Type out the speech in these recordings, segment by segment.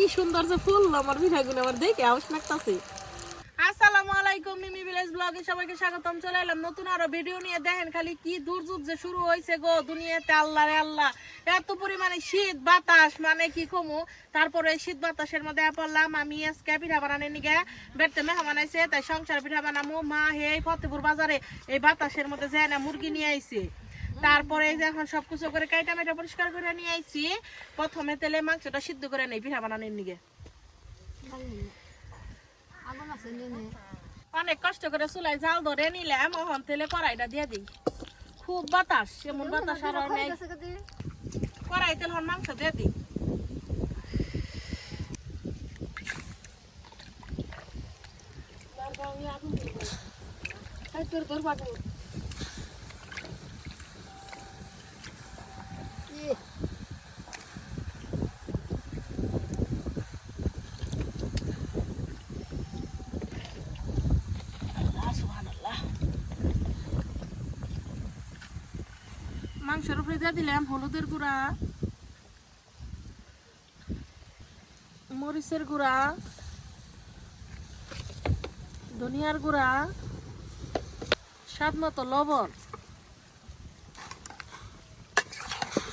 কি সুন্দর যে ফুল আমার পিঠাগুলো আমার দেখে আওয়াজ লাগতাছে। আসসালামু আলাইকুম, মিমি ভিলেজ ব্লগে সবাইকে স্বাগতম। চলে এলাম নতুন আরো ভিডিও নিয়ে। দেখেন খালি কি দুর্যোগ যে শুরু হয়েছে গো দুনিয়াতে, আল্লাহ রে আল্লাহ। এত পরিমাণে শীত বাতাস, মানে কি কমু। তারপরে শীত বাতাসের মধ্যে পড়লাম আমি আজকে পিঠা বানানোর নিগে। বেড়তে মেহমান আইছে, তাই সংসার পিঠা বানামু। মা হে ফতেপুর বাজারে এই বাতাসের মধ্যে যায় না মুরগি নিয়ে আইছে। তারপরে এই যে এখন সবকিছু করে কাইটা মেটা পরিষ্কার করে নিয়ে আইছি। প্রথমে তেলে মাংসটা সিদ্ধ করে নেই পিঠা বানানোর নিগে। অনেক কষ্ট করে চুলাই জাল ধরে নিলাম, এখন তেলে কড়াইটা দিয়ে দিই। খুব বাতাস, এমন বাতাস আর নেই। কড়াই তেল মাংস দিয়ে দিই। মাংসের উপরে দিয়ে দিলাম হলুদের গুঁড়া, মরিচের গুঁড়া, ধনিয়ার গুঁড়া, স্বাদ মতো লবণ।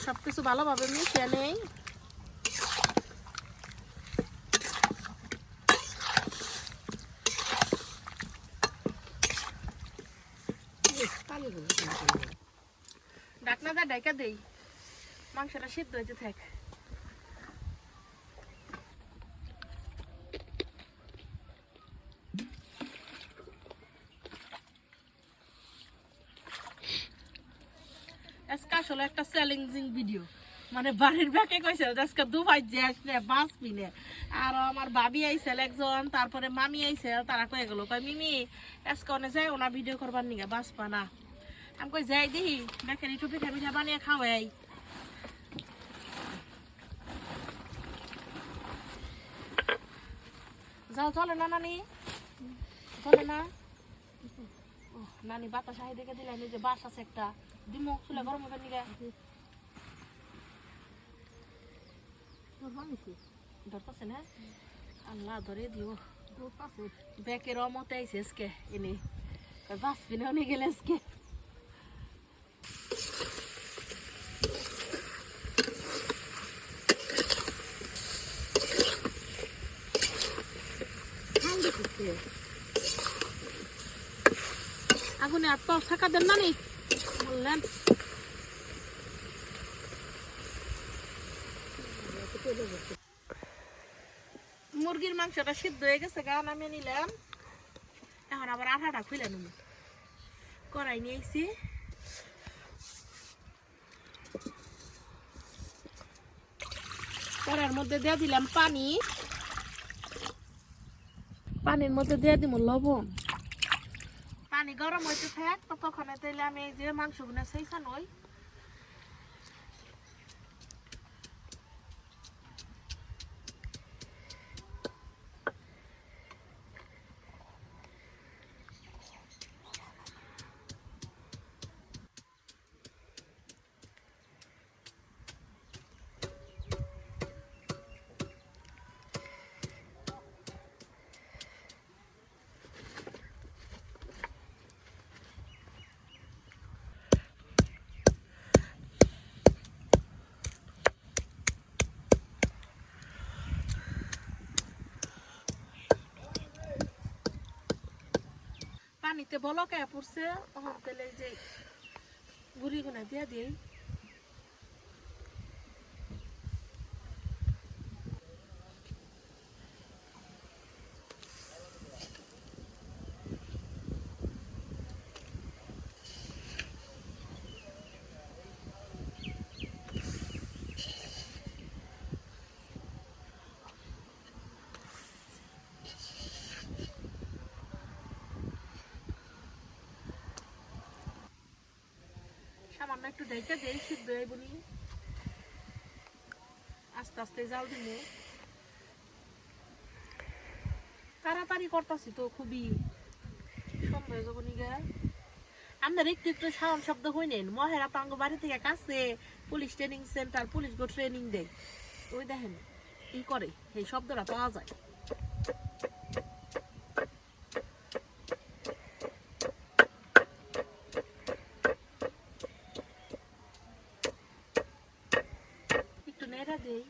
সবকিছু ভালোভাবে মিশিয়ে নেই। ঢাকনা দিয়ে ঢাকা দেই, মাংসটা সিদ্ধ হইতে থাক। আজকে আসলে একটা চ্যালেঞ্জিং ভিডিও, মানে বাড়ির ব্যাকে কইছে আজকে দুবাই যে আসলে বাস পিনে। আর আমার ভাবি আইছিল একজন, তারপরে মামি আইছে, তারা কয়ে গেল কয় মিমি আজকে অনেক যায় ওনা ভিডিও করবার নিগে বাস পানা। আমি কই যাই দেখি ব্যাকের একটু পিঠা পিঠা বানিয়ে খাওয়াই। যাও, চলে না নানি, চলে না। ও নানি বাতাস আহি দেখে দিলাম, এই যে বাস আছে একটা দিমো চুলা গরম হবে নিগে। ধরতেছে না, আল্লাহ ধরে দিও। ব্যাকের অমতে আইছে আজকে এনে বাস পিনে অনেক গেলে আজকে। আগুনে আর তো থাকা দেন নানি বললেন। মুরগির মাংসটা সিদ্ধ হয়ে গেছে, গা নামিয়ে নিলাম। এখন আবার আঠাটা খুলে নেব। কড়াই নিয়েছি, কড়াইয়ের মধ্যে দিয়ে দিলাম পানি, পানির মধ্যে দিয়ে দিব লবণ। পানি গরম হইতে থাক, ততক্ষণে তাইলে আমি এই যে মাংসগুলো সেইসা নই। পানিতে বলকায় পড়ছে, তখন তেলে যে গুড়ি গুনা দিয়ে দিই। সামান্য একটু ঢেকে দেই, সিদ্ধ হয়ে বলি। আস্তে আস্তে জাল দিব। তাড়াতাড়ি করতেছি তো, খুবই সন্দেহ যখন আমাদের একটু একটু সাউন্ড শব্দ হয়ে নেন। মহেরা তো বাড়ি থেকে কাছে পুলিশ ট্রেনিং সেন্টার, পুলিশ গো ট্রেনিং দেয়। ওই দেখেন ই করে, এই শব্দটা পাওয়া যায়। একটু নেড়া দেই।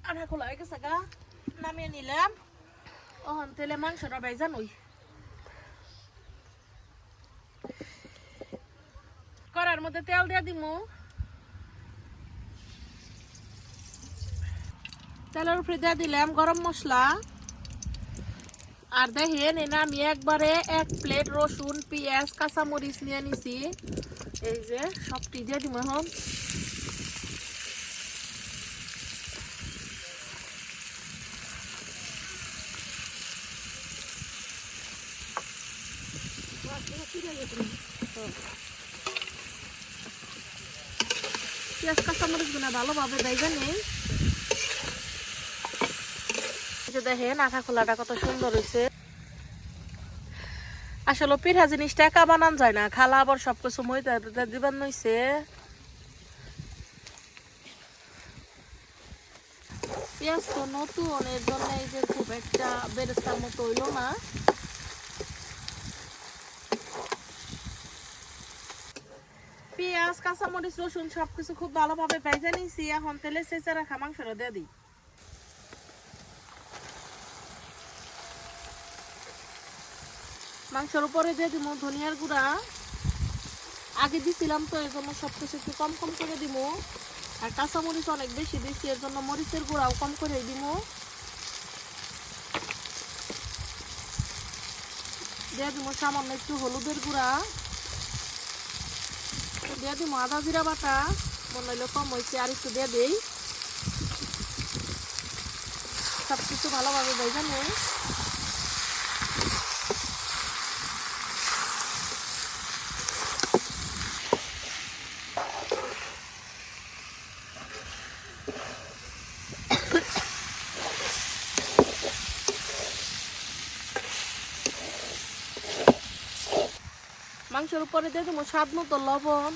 আধা খোলা হয়ে গেছে গা, নামিয়ে নিলাম। ওহন তেলে মাংসটা ভাইজা নই। কড়ার মধ্যে তেল দিয়ে দিমু। তেলের উপরে দিয়ে দিলাম গরম মশলা। আর দেখেন এনে আমি একবারে 1 প্লেট রসুন, পেঁয়াজ, কাঁচামরিচ নিয়ে নিছি। এই যে সবটি দিয়ে দিব এখন। পেঁয়াজ কাঁচামরিচ গুলো ভালোভাবে ভাইজা নেই। দেখেন আঠা খোলাটা কত সুন্দর হয়েছে। আসলে পিঠা জিনিসটা একা বানান যায় না, খালা আবার সবকিছু মইদা দিবেন নইছে। পেঁয়াজ তো নতুন, এর জন্য এই যে খুব একটা বেরেস্তার মতো হইলো না। পেঁয়াজ, কাঁচামরিচ, রসুন সবকিছু খুব ভালোভাবে ভেজে নিয়েছি। এখন তেলে চেঁচে রাখা মাংসটা দিয়ে দিই। মাংসের উপরে দিয়ে দিব ধনিয়ার গুঁড়া। আগে দিছিলাম তো এর জন্য সবকিছু একটু কম কম করে দিব। আর কাঁচামরিচ অনেক বেশি দিচ্ছি, এর জন্য মরিচের গুঁড়াও কম করে দিব। দিয়ে দিব সামান্য একটু হলুদের গুঁড়া। দিয়ে দিব আদা জিরা বাটা, মনে হইলে কম হয়েছে, আর একটু দিয়ে দিই। সব কিছু ভালোভাবে ভেজে নেই। মাংসের উপরে দিয়ে দেবো স্বাদ মতো লবণ।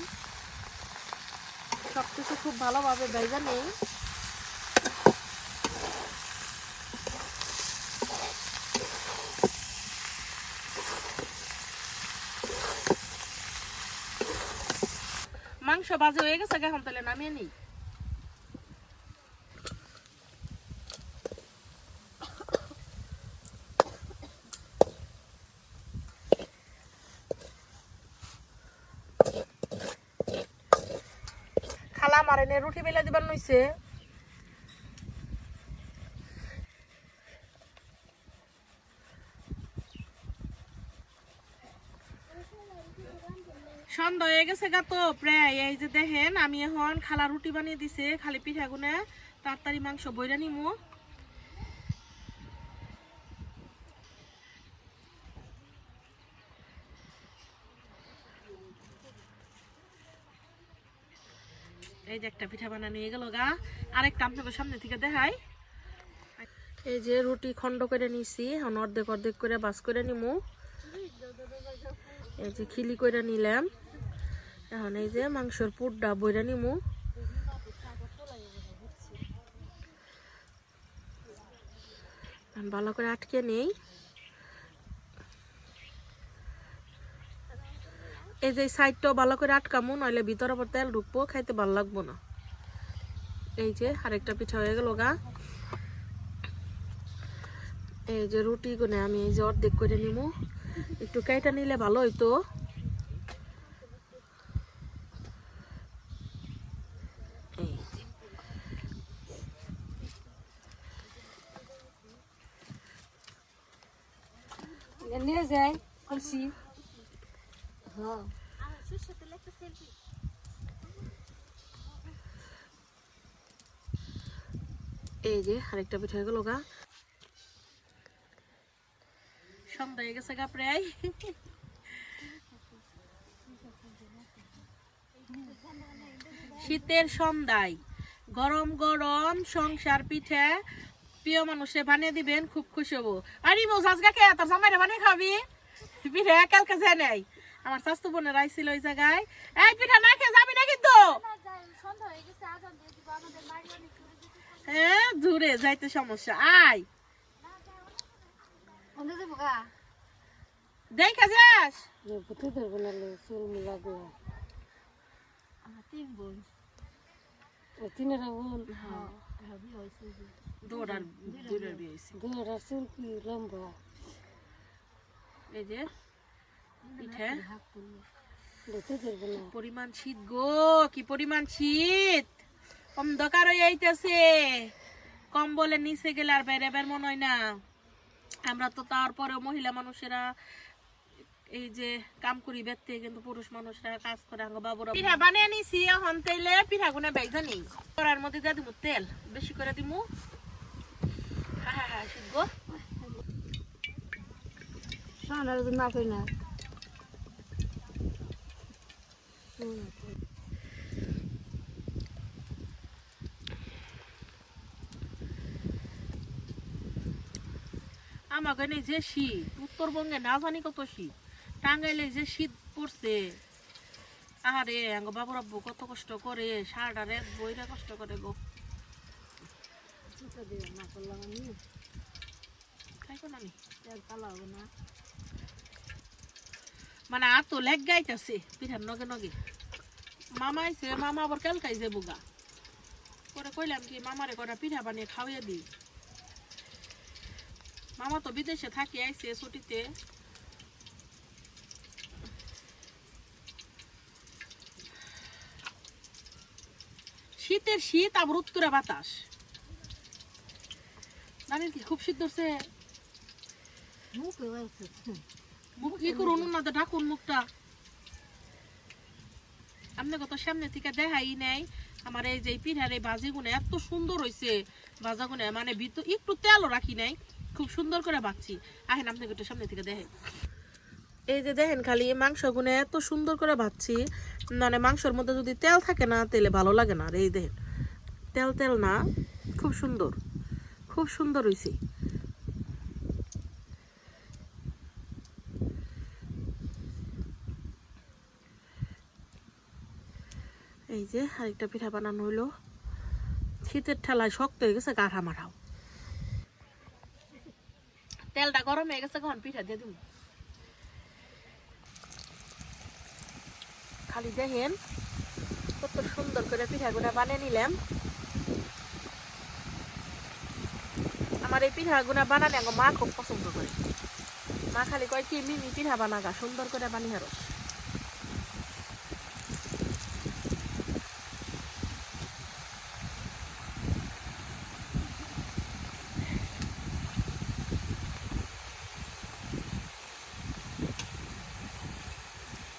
সবকিছু খুব ভালোভাবে ভেজে নেই। মাংস ভাজা হয়ে গেছে, এখন তাহলে নামিয়ে নিই। খালা আমার এনে রুটি বেলে দিবার নইছে। সন্ধ্যা হয়ে গেছে গা তো প্রায়। এই যে দেখেন আমি এখন খালা রুটি বানিয়ে দিছে, খালি পিঠা গুনে তাড়াতাড়ি মাংস বইরা নিমু। এই যে একটা পিঠা বানানো হয়ে গেল গা। আরেকটা আপনাদের সামনে থেকে দেখাই। এই যে রুটি খন্ড করে নিছি, এখন অর্ধেক অর্ধেক করে বাস করে নিমু। এই যে খিলি করে নিলাম। এখন এই যে মাংসের পুরটা বইরা নিমু। ভালো করে আটকে নেই। এই যে সাইডটাও ভালো করে আটকামু, নইলে ভিতরে আবার তেল ঢুকবো, খাইতে ভালো লাগবো না। এই যে আরেকটা পিঠা হয়ে গেল গা। এই যে রুটি গুনে আমি এই যে অর্ধেক করে নিমু। একটু কাইটা নিলে ভালো হইতো। নিয়ে যাই খুশি। হ্যাঁ এই যে আরেকটা পিঠা হয়ে গেল গা। সন্ধ্যা হয়ে গেছে গা প্রায়। শীতের সন্ধ্যায় গরম গরম সংসার পিঠা প্রিয় মানুষে বানিয়ে দিবেন, খুব খুশি হবো। আর ইমো আজকে কে তোর জামাইরে বানিয়ে খাবি পিঠা? কালকে যায় নাই আমার স্বাস্থ্য বোনের আইছিল ওই জায়গায়। এই পিঠা না খেয়ে যাবি না কিন্তু। হ্যাঁ দূরে যাইতে সমস্যা, আয় দেখা যাস। এই যে পিঠা পরিমাণ শীত গো, কি পরিমাণ শীত, অন্ধকার হয়ে আইতেছে। কম্বলের নিচে গেলে আর বাইরে বের মনে হয় না। আমরা তো তারপরেও মহিলা মানুষেরা এই যে কাম করি বেরতে, কিন্তু পুরুষ মানুষরা কাজ করে। আঙ্গ বাবুরা পিঠা বানিয়ে নিছি, এখন তেলে পিঠা গুনে বাইজা নেই। করার মধ্যে দিয়ে দিমু তেল, বেশি করে দিমু। হ্যাঁ হ্যাঁ হ্যাঁ শীত গো। না কই না আমাকে নেই যে শীত, উত্তরবঙ্গে না জানি কত শীত, টাঙ্গাইলে যে শীত পড়ছে। আরে আঙ্গ বাবুর আব্বু কত কষ্ট করে, সারাটা রাত বইরা কষ্ট করে গো। মানে আর তো লেগ গাইতেছে পিঠার নগে নগে। মামা আইছে, মামা আবার কেলকাই যে বুগা করে কইলাম কি মামারে কটা পিঠা বানিয়ে খাওয়াইয়া দিই। মামা তো বিদেশে থাকি আইছে ছুটিতে। শীতের শীত আবার উত্তরে বাতাস, জানেন কি খুব শীত ধরছে। মুখ কি করুন না তো ঢাকুন মুখটা। আপনি কত সামনে থেকে দেখাই নাই আমার এই যে পিঠার এই ভাজি গুনে এত সুন্দর হয়েছে। ভাজা গুনে মানে ভিতর একটু তেলও রাখি নাই, খুব সুন্দর করে ভাজছি। আহেন আপনাকে একটু সামনে থেকে দেখেন। এই যে দেখেন খালি মাংস গুনে এত সুন্দর করে ভাজছি, মানে মাংসের মধ্যে যদি তেল থাকে না তেলে ভালো লাগে না। আর এই দেখেন তেল তেল না, খুব সুন্দর, খুব সুন্দর হয়েছে। এই যে আরেকটা পিঠা বানানো হইলো। শীতের ঠেলায় শক্ত হয়ে গেছে, গাঠা মাঠাও। তেলটা গরম হয়ে গেছে, কখন পিঠা দিয়ে দিব। খালি দেখেন কত সুন্দর করে পিঠাগুলা বানিয়ে নিলাম। আমার এই পিঠাগুলা বানালে আমার মা খুব পছন্দ করে। মা খালি কয় কি মিমি পিঠা বানাগা, সুন্দর করে বানিয়ে রস।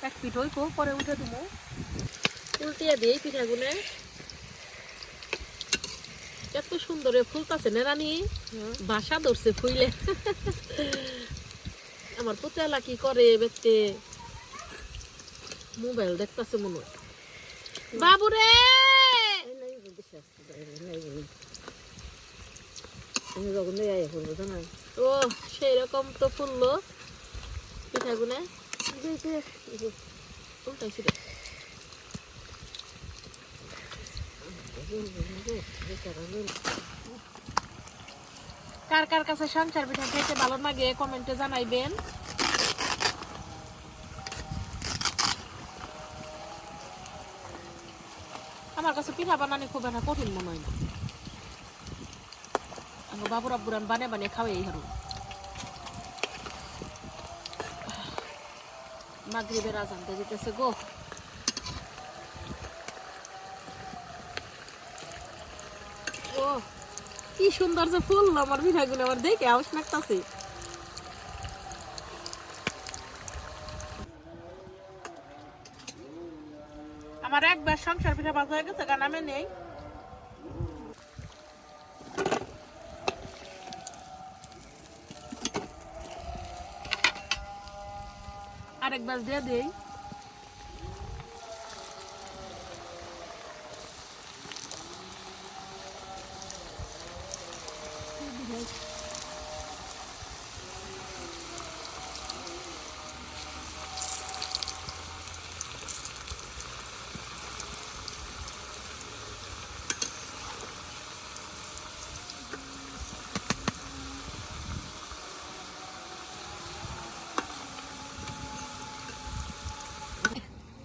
এক পিঠ হইকো, পরে উঠে দিমু, উল্টিয়ে দিই পিঠাগুলো। এত সুন্দর ফুলতাছে না রানী, বাসা ধরছে ফুইলে। আমার পুতেলা কি করে বেতে, মোবাইল দেখতেছে মনে হয়। বাবুরে ও সেই রকম তো ফুললো পিঠাগুলো। উল্টাইছি রে। কার কার কাছে সংসার পিঠা খেতে ভালো লাগে কমেন্টে জানাইবেন। আমার কাছে পিঠা বানানো খুব একটা কঠিন মনে হয় না। আমার বাবুর আব্বুরান বানিয়ে বানিয়ে খাওয়াই হারু। মাগরিবের আজান দিয়ে যেতেছে গো। ও কি সুন্দর যে ফুল আমার পিঠাগুলো, আমার দেখে আউশ লাগতাছে। আমার একবার সংসার পিঠা ভাজা হয়ে গেছে, গা নামে নেই। আরেকবার দিয়ে দেই।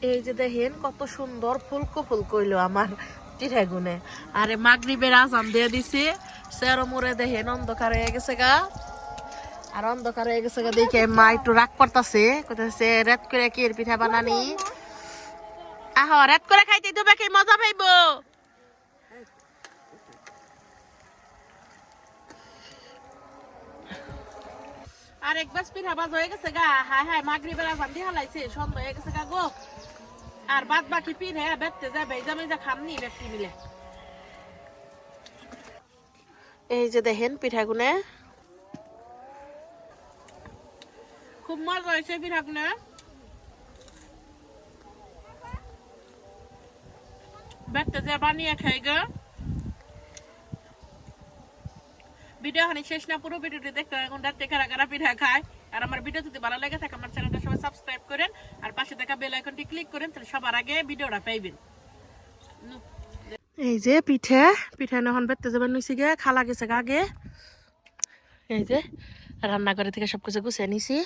এই যে দেখেন কত সুন্দর ফুলকো ফুলকো হইলো আমার পিঠাগুনে। আরে মাগরিবের আজান দিয়ে দিছে, সেরো মোড়ে দেখেন অন্ধকার হয়ে গেছে গা। আর অন্ধকার হয়ে গেছে গা দেখে মা একটু রাগ করতেছে, কইতাছে রাত করে কি এর পিঠা বানানি। আহ রাত করে খাইতে তো বাকি মজা পাইবো। আর এক বাস পিঠা বাজ হয়ে গেছে গা। হায় হায় মাগরিবের আজান দিয়ে হালাইছে, সন্ধ্যা হয়ে গেছে গা গো। আর বাদ বাকি পিঠে বেচতে যাবে যা খামনি ব্যক্তি মিলে। এই যে দেখেন পিঠাগুনে খুব মজা হয়েছে পিঠাগুনে। বেচতে যা বানিয়ে খাই গো। ভিডিও হানি শেষ না, পুরো ভিডিওটি দেখতে এখন রাতে কারা কারা পিঠা খায়। আর আমার ভিডিও যদি ভালো লাগে থাকে আমার চ্যানেলটা সবাই সাবস্ক্রাইব করেন, আর পাশে থাকা বেল আইকনটি ক্লিক করেন, তাহলে সবার আগে ভিডিওটা পাইবেন। এই যে পিঠা এখন বেচতে যাবেন নিছি গে, খালা গেছে আগে। এই যে রান্নাঘরে থেকে সবকিছু গুছিয়ে নিছি।